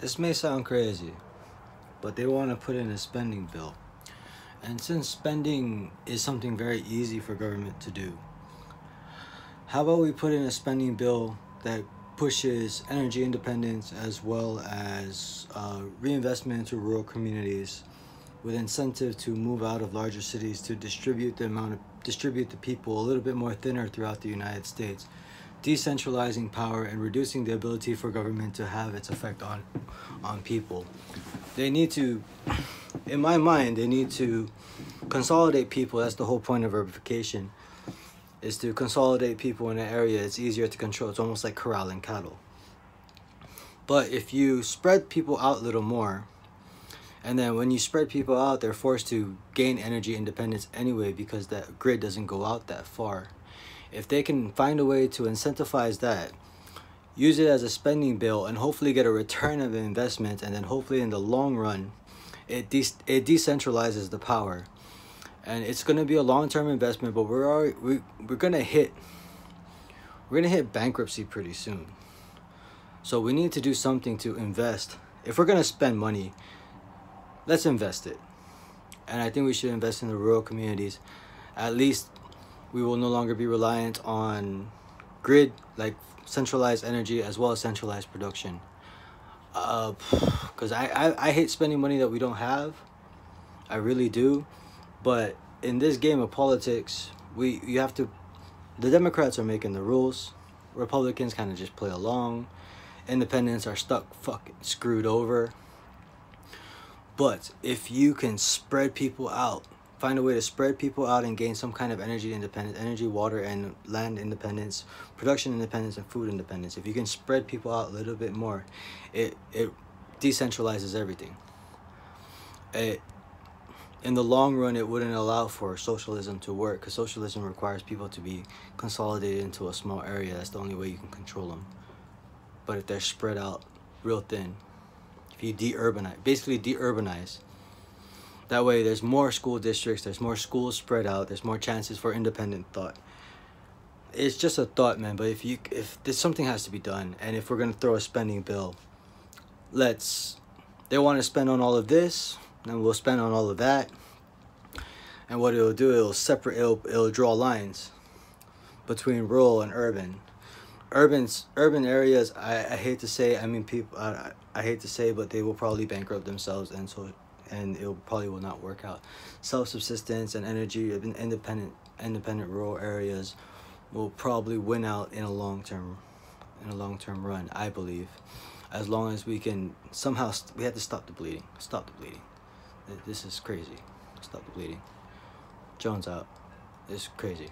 This may sound crazy, but they want to put in a spending bill. And since spending is something very easy for government to do, how about we put in a spending bill that pushes energy independence as well as reinvestment into rural communities with incentive to move out of larger cities to distribute the people a little bit more thinner throughout the United States, decentralizing power and reducing the ability for government to have its effect on people. They need to, in my mind, they need to consolidate people. That's the whole point of urbification, is to consolidate people in an area. It's easier to control. It's almost like corralling cattle. But if you spread people out a little more, and then when you spread people out, they're forced to gain energy independence anyway because that grid doesn't go out that far. If they can find a way to incentivize that, use it as a spending bill, and hopefully get a return of the investment, and then hopefully in the long run, it decentralizes the power. And it's going to be a long-term investment, but we're going to hit bankruptcy pretty soon. So we need to do something to invest. If we're going to spend money, let's invest it. And I think we should invest in the rural communities. At least we will no longer be reliant on grid, like centralized energy as well as centralized production. Because I hate spending money that we don't have. I really do. But in this game of politics, the Democrats are making the rules. Republicans kind of just play along. Independents are stuck fucking screwed over. But if you can spread people out, find a way to spread people out and gain some kind of energy independence, energy, water, and land independence, production independence, and food independence. If you can spread people out a little bit more, it decentralizes everything. In the long run, it wouldn't allow for socialism to work, because socialism requires people to be consolidated into a small area. That's the only way you can control them. But if they're spread out real thin, if you basically de-urbanize, that way there's more school districts, there's more schools spread out, there's more chances for independent thought. It's just a thought, man. But if there's something has to be done, and if we're gonna throw a spending bill, they want to spend on all of this, then we'll spend on all of that. And what it'll do, it'll draw lines between rural and urban. Urban areas, I hate to say, I hate to say, but they will probably bankrupt themselves, and it probably will not work out. Self-subsistence and energy independent rural areas will probably win out in a long-term run, I believe. As long as we can somehow, we have to stop the bleeding. Stop the bleeding. This is crazy. Stop the bleeding. Jones out. It's crazy.